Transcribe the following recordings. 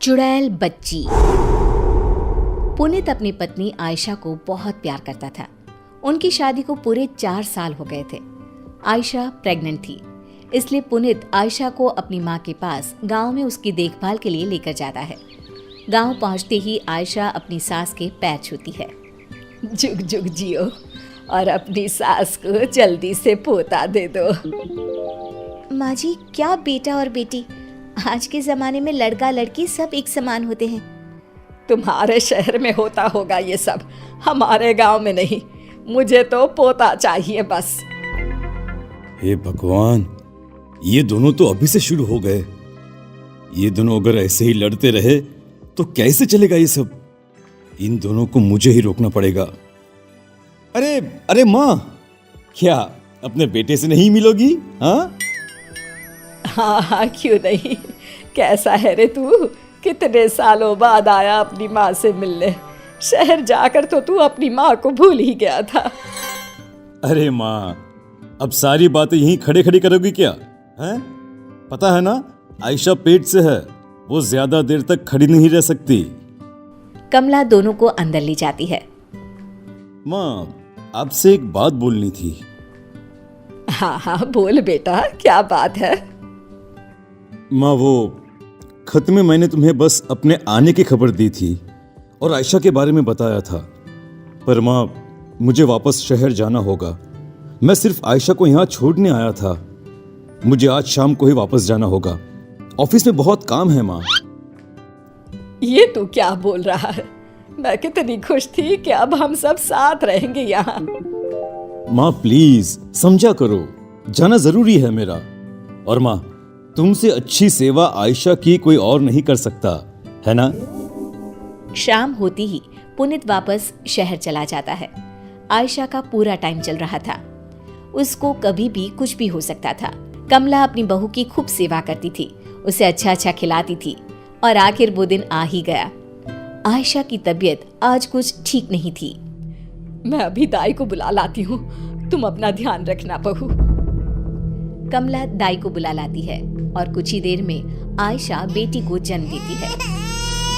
चुड़ैल बच्ची। पुनीत अपनी पत्नी आयशा को बहुत प्यार करता था। उनकी शादी को पूरे 4 साल हो गए थे। आयशा प्रेग्नेंट थी, इसलिए पुनीत आयशा को अपनी माँ के पास गांव में उसकी देखभाल के लिए लेकर जाता है। गांव पहुंचते ही आयशा अपनी सास के पैर छूती है। जुग जुग जियो और अपनी सास को जल्दी से पोता दे दो। माँ जी, क्या बेटा और बेटी, आज के जमाने में लड़का लड़की सब एक समान होते हैं। तुम्हारे शहर में होता होगा ये सब, हमारे गांव में नहीं। मुझे तो पोता चाहिए बस। हे भगवान, ये दोनों तो अभी से शुरू हो गए। ये दोनों अगर ऐसे ही लड़ते रहे तो कैसे चलेगा ये सब। इन दोनों को मुझे ही रोकना पड़ेगा। अरे अरे माँ, क्या अपने बेटे से नहीं मिलोगी? हाँ, क्यों नहीं। कैसा है रे तू? कितने सालों बाद आया अपनी माँ से मिलने। शहर जाकर तो तू अपनी माँ को भूल ही गया था। अरे माँ, अब सारी बातें यहीं खड़े खड़ी करोगी क्या? हैं? पता है ना, आयशा पेट से है, वो ज्यादा देर तक खड़ी नहीं रह सकती। कमला दोनों को अंदर ले जाती है। माँ, आपसे एक बात बोलनी थी। हाँ, बोल बेटा, क्या बात है? माँ, वो खत में मैंने तुम्हें बस अपने आने की खबर दी थी और आयशा के बारे में बताया था। पर माँ, मुझे वापस शहर जाना होगा। मैं सिर्फ आयशा को यहाँ छोड़ने आया था। मुझे आज शाम को ही वापस जाना होगा। ऑफिस में बहुत काम है माँ। ये तू क्या बोल रहा है? मैं कितनी खुश थी कि अब हम सब साथ रहेंगे यहाँ। माँ प्लीज समझा करो, जाना जरूरी है मेरा। और माँ, तुमसे अच्छी सेवा आयशा की कोई और नहीं कर सकता, है ना? शाम होती ही पुनीत वापस शहर चला जाता है। आयशा का पूरा टाइम चल रहा था। उसको कभी भी कुछ भी हो सकता था। कमला अपनी बहू की खूब सेवा करती थी, उसे अच्छा अच्छा खिलाती थी और आखिर वो दिन आ ही गया। आयशा की तबीयत आज कुछ ठीक नहीं थी। मैं अभी दाई को बुला लाती हूँ, तुम अपना ध्यान रखना बहू। कमला दाई को बुला लाती है और कुछ ही देर में आयशा बेटी को जन्म देती है।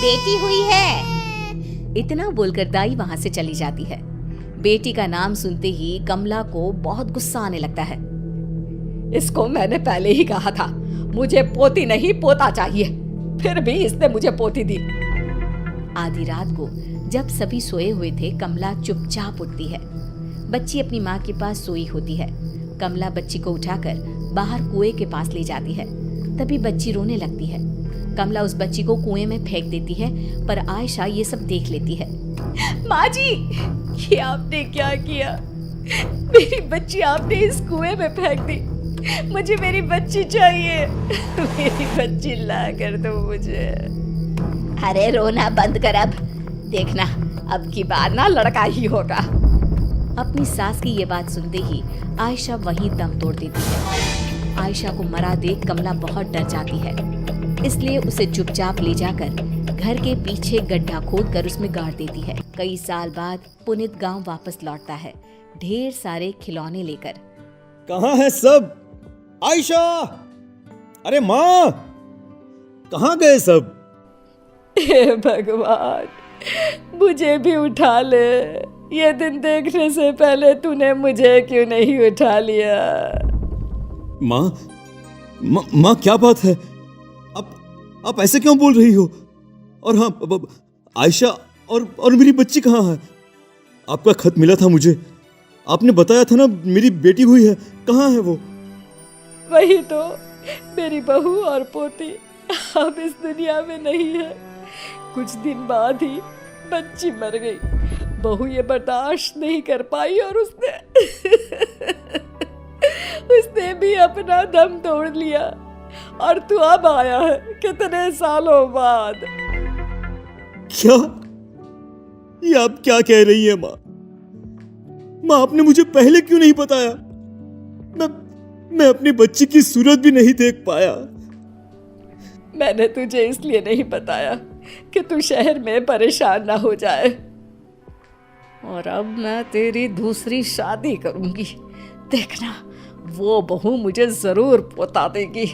बेटी हुई है, इतना बोलकर दाई वहां से चली जाती है। बेटी का नाम सुनते ही कमला को बहुत गुस्सा आने लगता है। इसको मैंने पहले ही कहा था, मुझे पोती नहीं पोता चाहिए, फिर भी इसने मुझे पोती दी। आधी रात को जब सभी सोए हुए थे, कमला चुपचाप उठती है। बच्ची अपनी माँ के पास सोई होती है। कमला बच्ची को उठाकर बाहर कुएं के पास ले जाती है। तभी बच्ची रोने लगती है। कमला उस बच्ची को कुएं में फेंक देती है, पर आयशा ये सब देख लेती है। माँ जी, ये आपने क्या किया? मेरी बच्ची आपने इस कुएं में फेंक दी। मुझे मेरी बच्ची चाहिए। मेरी बच्ची ला कर दो मुझे। अरे रोना बंद कर, अब देखना, अब की बार ना लड़का ही होगा। अपनी सास की ये बात सुनते ही आयशा वहीं दम तोड़ देती है। आयशा को मरा देख कमला बहुत डर जाती है, इसलिए उसे चुपचाप ले जाकर घर के पीछे गड्ढा खोदकर उसमें गाड़ देती है। कई साल बाद पुनीत गांव वापस लौटता है, ढेर सारे खिलौने लेकर। कहाँ है सब? आयशा! अरे माँ, कहाँ गए सब? हे भगवान, मुझे भी उठा ले। ये दिन देखने से पहले तूने मुझे क्यों नहीं उठा लिया? माँ, क्या बात है? आप ऐसे क्यों बोल रही हो? और हाँ, आयशा और मेरी बच्ची कहाँ है? आपका खत मिला था मुझे, आपने बताया था ना मेरी बेटी हुई है, कहाँ है वो? वही तो, मेरी बहू और पोती अब इस दुनिया में नहीं है। कुछ दिन बाद ही बच्ची मर गई। बहू ये बर्दाश्त नहीं कर पाई और उसने भी अपना दम तोड़ लिया। और तू अब आया है कितने सालों बाद। क्या? ये आप क्या कह रही है माँ? माँ, आपने मुझे पहले क्यों नहीं बताया? मैं अपनी बच्ची की सूरत भी नहीं देख पाया। मैंने तुझे इसलिए नहीं बताया कि तू शहर में परेशान ना हो जाए। और अब मैं तेरी दूसरी शादी करूंगी, देखना, वो बहू मुझे जरूर पोता देगी।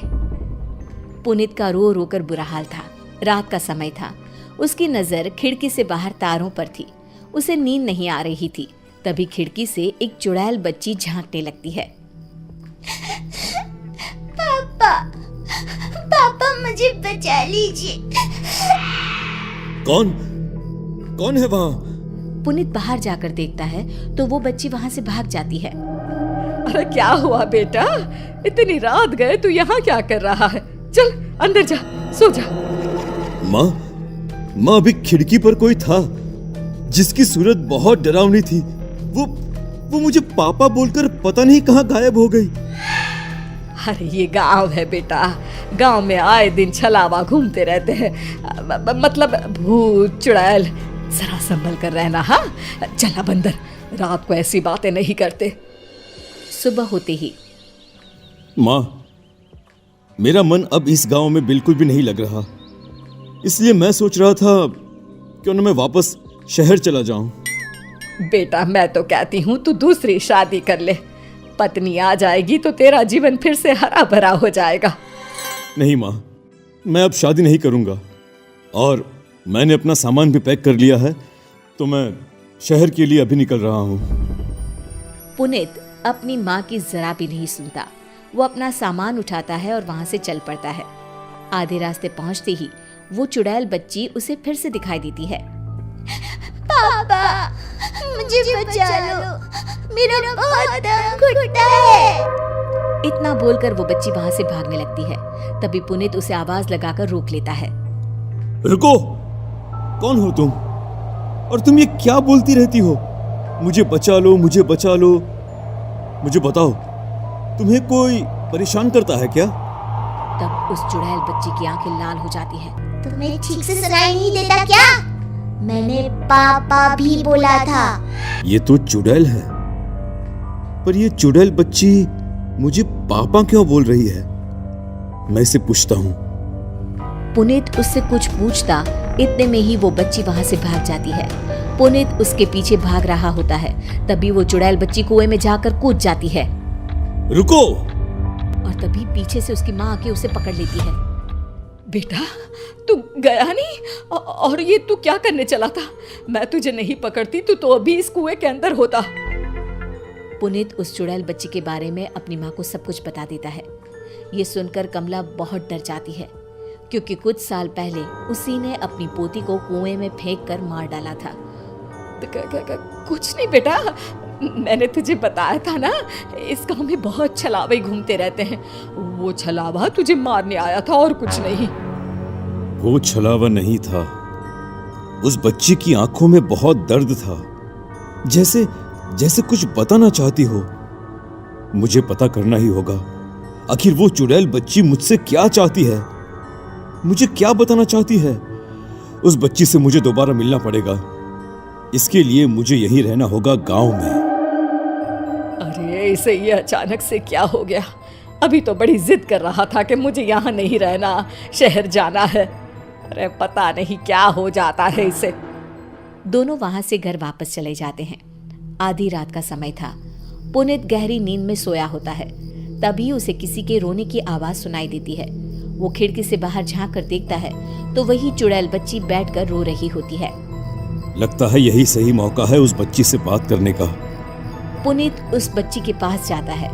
पुनीत का रो रो कर बुरा हाल था। रात का समय था। उसकी नजर खिड़की से बाहर तारों पर थी। उसे नींद नहीं आ रही थी। तभी खिड़की से एक चुड़ैल बच्ची झांकने लगती है। पापा, पापा मुझे बचा लीजिए। कौन है वहाँ? पुनीत बाहर जाकर देखता है तो वो बच्ची वहां से भाग जाती है। अरे क्या हुआ बेटा, इतनी रात गए तू यहाँ क्या कर रहा है? चल अंदर जा, सो जा। माँ अभी खिड़की पर कोई था जिसकी सूरत बहुत डरावनी थी। वो मुझे पापा बोलकर पता नहीं कहाँ गायब हो गई। अरे ये गांव है बेटा, गांव में आए दिन छलावा घूमते रहते हैं, मतलब भूत चुड़ैल। जरा संभल कर रहना। हाँ चल अब अंदर, रात को ऐसी बातें नहीं करते। सुबह होते ही माँ, मेरा मन अब इस गांव में बिल्कुल भी नहीं लग रहा, इसलिए मैं सोच रहा था क्यों न मैं वापस शहर चला जाऊं। बेटा मैं तो कहती हूँ तू दूसरी शादी कर ले, पत्नी आ जाएगी तो तेरा जीवन फिर से हरा भरा हो जाएगा। नहीं माँ, मैं अब शादी नहीं करूंगा और मैंने अपना सामान भी पैक कर लिया है, तो मैं शहर के लिए अभी निकल रहा हूँ। पुनीत अपनी माँ की जरा भी नहीं सुनता। वो अपना सामान उठाता है और वहां से चल पड़ता है। आधे रास्ते पहुंचते ही वो चुड़ैल बच्ची उसे फिर से दिखाई देती है। पापा मुझे बचा लो, मेरा बहुत दम घुटता है। इतना बोलकर वो बच्ची वहां से भागने लगती है। तभी पुनीत उसे आवाज लगाकर रोक लेता है। रुको, कौन हो तुम? और तुम ये क्या बोलती रहती हो? मुझे बचा लो, मुझे बचा लो। मुझे बताओ, तुम्हें कोई परेशान करता है क्या? तब उस चुड़ैल बच्ची की आंखें लाल हो जाती हैं। तुम्हें ठीक से सुनाई नहीं देता क्या? मैंने पापा भी बोला था। ये तो चुड़ैल है, पर ये चुड़ैल बच्ची मुझे पापा क्यों बोल रही है? मैं इसे पूछता हूँ। पुनीत उससे कुछ पूछता, इतने में ही वो बच्ची वहां से भाग जाती है। पुनीत उसके पीछे भाग रहा होता है। तभी वो चुड़ैल बच्ची कुएं में जाकर कूद जाती है। रुको! और तभी पीछे से उसकी माँ आके उसे पकड़ लेती है। बेटा तू गया नहीं, और ये तू क्या करने चला था? मैं तुझे नहीं पकड़ती तो अभी इस कुएं के अंदर होता। पुनीत उस चुड़ैल बच्ची के बारे में अपनी माँ को सब कुछ बता देता है। ये सुनकर कमला बहुत डर जाती है, क्योंकि कुछ साल पहले उसी ने अपनी पोती को कुएं में फेंक कर मार डाला था। कुछ नहीं बेटा, मैंने तुझे बताया था ना, इस गांव में बहुत छलावे घूमते रहते हैं। वो छलावा तुझे मारने आया था और कुछ नहीं। वो छलावा नहीं था, उस बच्ची की आंखों में बहुत दर्द था, जैसे कुछ बताना चाहती हो। मुझे पता करना ही होगा, आखिर वो चुड़ैल बच्ची मुझसे क्या चाहती है, मुझे क्या बताना चाहती है। उस बच्ची से मुझे दोबारा मिलना पड़ेगा। इसके लिए मुझे यहीं रहना होगा गांव में। अरे इसे ये अचानक से क्या हो गया? अभी तो बड़ी जिद कर रहा था कि मुझे यहाँ नहीं रहना, शहर जाना है। अरे पता नहीं क्या हो जाता है इसे। दोनों वहां से घर वापस चले जाते हैं। आधी रात का समय था। पुनीत गहरी नींद में सोया होता है। तभी उसे किसी के रोने की आवाज सुनाई देती है। वो खिड़की से बाहर झांक कर देखता है तो वही चुड़ैल बच्ची बैठकर रो रही होती है। लगता है यही सही मौका है उस बच्ची से बात करने का। पुनीत उस बच्ची के पास जाता है।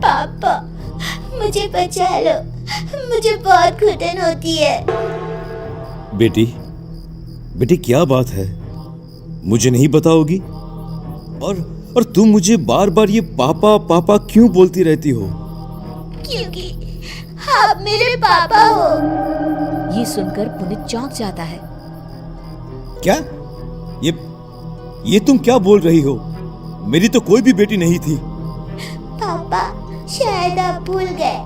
पापा मुझे बचा लो, मुझे बहुत घुटन होती है। बेटी क्या बात है, मुझे नहीं बताओगी? और तुम मुझे बार बार ये पापा पापा क्यों बोलती रहती हो? क्योंकि आप मेरे पापा हो। ये सुनकर पुनीत चौंक जाता है। क्या? ये तुम क्या बोल रही हो? मेरी तो कोई भी बेटी नहीं थी। पापा शायद आप भूल गए,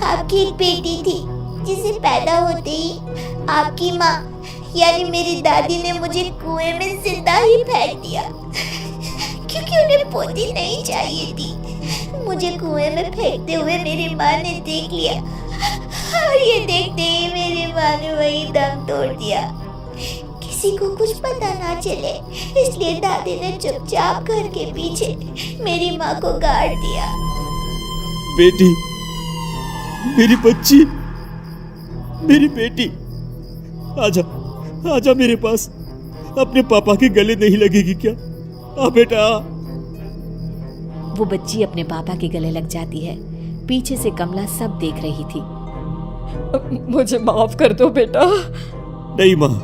आपकी एक बेटी थी जिसे पैदा होते ही आपकी माँ यानी मेरी दादी ने मुझे कुएं में जिंदा ही फेंक दिया, क्योंकि उन्हें पोती नहीं चाहिए थी। मुझे कुएं में फेंकते हुए मेरी माँ ने देख लिया और ये देखते ही मेरी माँ ने वही दम तोड़ दिया। किसी को कुछ पता ना चले इसलिए दादी ने चुपचाप घर के पीछे मेरी माँ को गाड़ दिया। बेटी, मेरी बच्ची, मेरी बेटी, आजा, आजा मेरे पास। अपने पापा के गले नहीं लगेगी क्या? आ बेटा। वो बच्ची अपने पापा के गले लग जाती है। पीछे से कमला सब देख रही थी। मुझे माफ कर दो बेटा। नहीं माँ,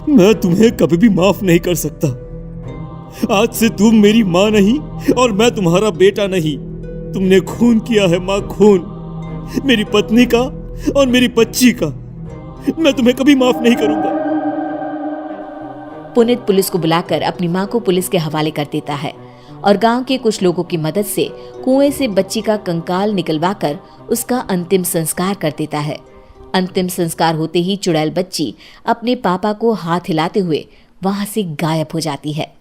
मैं तुम्हें कभी भी माफ नहीं कर सकता। आज से तुम मेरी माँ नहीं और मैं तुम्हारा बेटा नहीं। तुमने खून किया है माँ, खून, मेरी पत्नी का और मेरी बच्ची का। मैं तुम्हें कभी माफ नहीं करूंगा। पुनीत पुलिस को बुलाकर अपनी मां को पुलिस के हवाले कर देता है और गांव के कुछ लोगों की मदद से कुएं से बच्ची का कंकाल निकलवाकर उसका अंतिम संस्कार कर देता है। अंतिम संस्कार होते ही चुड़ैल बच्ची अपने पापा को हाथ हिलाते हुए वहां से गायब हो जाती है।